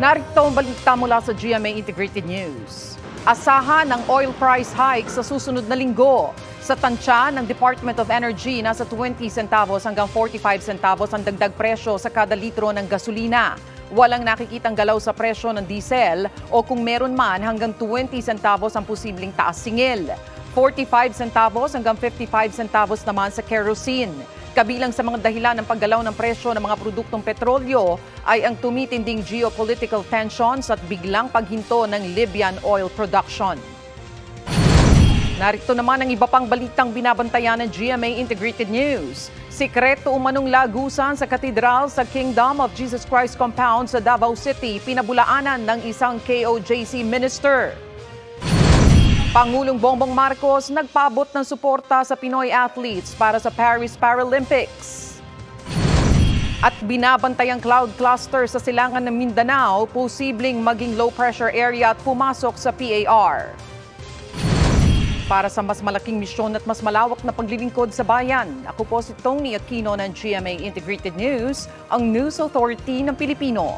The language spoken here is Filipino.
Narito ang balita mula sa GMA Integrated News. Asahan ng oil price hike sa susunod na linggo. Sa tansya ng Department of Energy, nasa 20 centavos hanggang 45 centavos ang dagdag presyo sa kada litro ng gasolina. Walang nakikitang galaw sa presyo ng diesel o kung meron man hanggang 20 centavos ang posibleng taas singil. 45 centavos hanggang 55 centavos naman sa kerosene. Kabilang sa mga dahilan ng paggalaw ng presyo ng mga produktong petrolyo ay ang tumitinding geopolitical tensions at biglang paghinto ng Libyan oil production. Narito naman ang iba pang balitang binabantayan ng GMA Integrated News. Sikreto umanong lagusan sa katedral sa Kingdom of Jesus Christ Compound sa Davao City, pinabulaanan ng isang KOJC minister. Pangulong Bongbong Marcos nagpaabot ng suporta sa Pinoy athletes para sa Paris Paralympics. At binabantayang cloud cluster sa silangan ng Mindanao, posibleng maging low pressure area at pumasok sa PAR. Para sa mas malaking misyon at mas malawak na paglilingkod sa bayan, ako po si Tony Aquino ng GMA Integrated News, ang News Authority ng Pilipino.